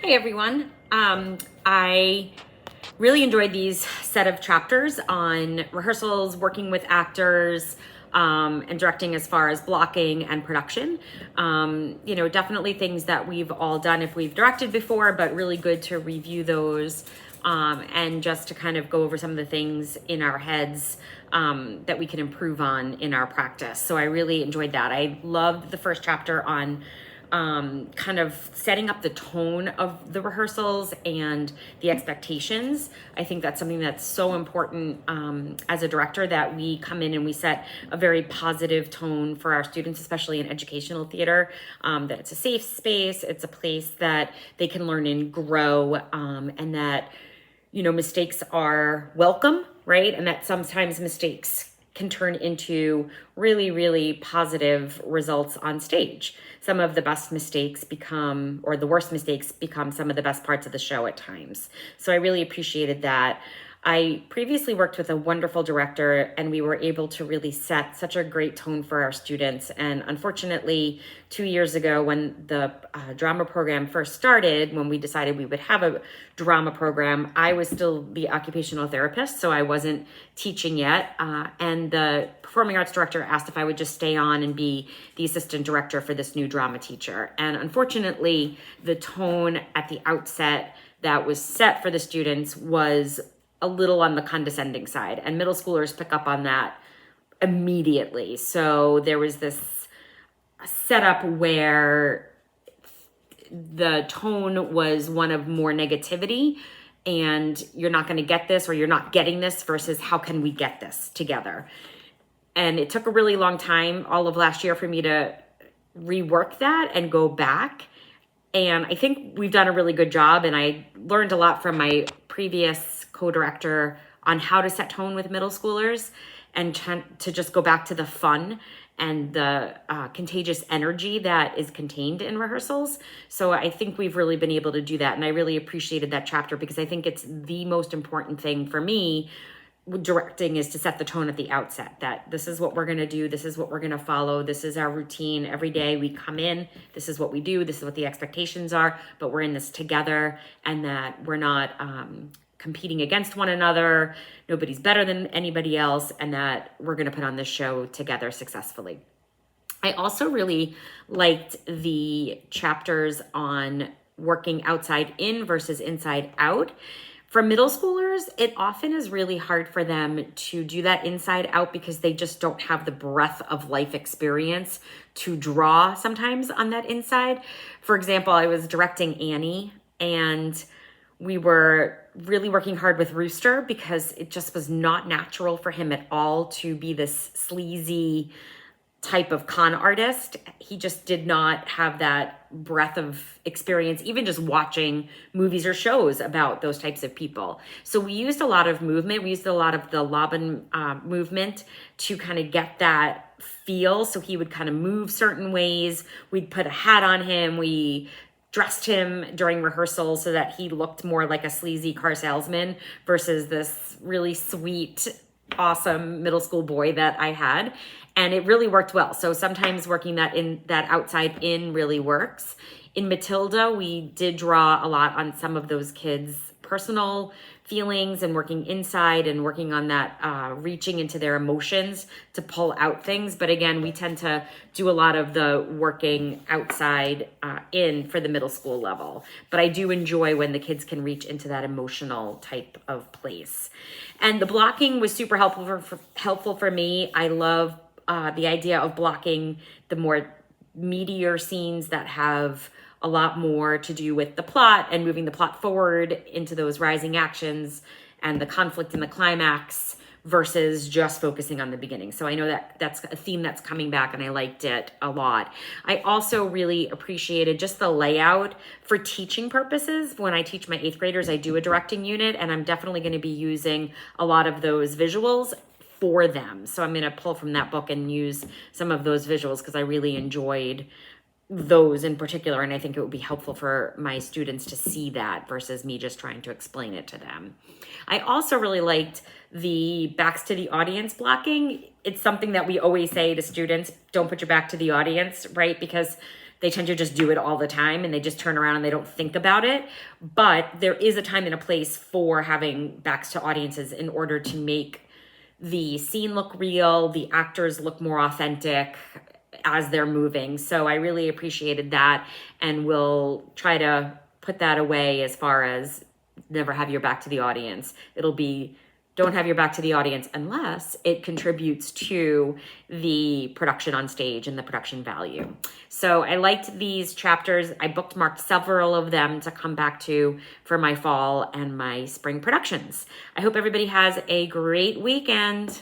Hey everyone. I really enjoyed these set of chapters on rehearsals, working with actors, and directing as far as blocking and production. Definitely things that we've all done if we've directed before, but really good to review those and just to kind of go over some of the things in our heads that we can improve on in our practice. So I really enjoyed that. I loved the first chapter on kind of setting up the tone of the rehearsals and the expectations. I think that's something that's so important as a director, that we come in and we set a very positive tone for our students, especially in educational theater, that it's a safe space, it's a place that they can learn and grow, and that, mistakes are welcome, right? And that sometimes mistakes can turn into really, really positive results on stage. Some of the best mistakes become, or the worst mistakes become, some of the best parts of the show at times. So I really appreciated that. I previously worked with a wonderful director, and we were able to really set such a great tone for our students. And unfortunately, 2 years ago, when the drama program first started, when we decided we would have a drama program, I was still the occupational therapist, so I wasn't teaching yet. And the performing arts director asked if I would just stay on and be the assistant director for this new drama teacher. And unfortunately, the tone at the outset that was set for the students was a little on the condescending side, and middle schoolers pick up on that immediately. So there was this setup where the tone was one of more negativity, and you're not going to get this, or you're not getting this, versus how can we get this together. And it took a really long time, all of last year, for me to rework that and go back. And I think we've done a really good job, and I learned a lot from my previous co-director on how to set tone with middle schoolers, and to just go back to the fun and the contagious energy that is contained in rehearsals. So I think we've really been able to do that, and I really appreciated that chapter, because I think it's the most important thing for me directing, is to set the tone at the outset, that this is what we're going to do, this is what we're going to follow, this is our routine. Every day we come in, this is what we do, this is what the expectations are, but we're in this together, and that we're not competing against one another, nobody's better than anybody else, and that we're going to put on this show together successfully. I also really liked the chapters on working outside in versus inside out. For middle schoolers, it often is really hard for them to do that inside out, because they just don't have the breadth of life experience to draw sometimes on that inside. For example, I was directing Annie, and we were really working hard with Rooster, because it just was not natural for him at all to be this sleazy type of con artist. He just did not have that breadth of experience, even just watching movies or shows about those types of people. So we used a lot of movement. We used a lot of the Laban movement to kind of get that feel. So he would kind of move certain ways. We'd put a hat on him. We dressed him during rehearsal so that he looked more like a sleazy car salesman versus this really sweet, awesome middle school boy that I had. And it really worked well. So sometimes working that outside in really works. In Matilda, we did draw a lot on some of those kids' personal feelings, and working inside and working on that, reaching into their emotions to pull out things. But again, we tend to do a lot of the working outside in for the middle school level. But I do enjoy when the kids can reach into that emotional type of place. And the blocking was super helpful for me. I love the idea of blocking the more meatier scenes that have a lot more to do with the plot and moving the plot forward into those rising actions and the conflict and the climax, versus just focusing on the beginning. So I know that that's a theme that's coming back, and I liked it a lot. I also really appreciated just the layout for teaching purposes. When I teach my 8th graders, I do a directing unit, and I'm definitely going to be using a lot of those visuals for them. So I'm going to pull from that book and use some of those visuals, because I really enjoyed those in particular, and I think it would be helpful for my students to see that versus me just trying to explain it to them. I also really liked the backs to the audience blocking. It's something that we always say to students, don't put your back to the audience, right? Because they tend to just do it all the time and they just turn around and they don't think about it. But there is a time and a place for having backs to audiences in order to make the scene look real, the actors look more authentic as they're moving. So I really appreciated that, and we'll try to put that away as far as never have your back to the audience. It'll be don't have your back to the audience unless it contributes to the production on stage and the production value. So I liked these chapters. I bookmarked several of them to come back to for my fall and my spring productions. I hope everybody has a great weekend.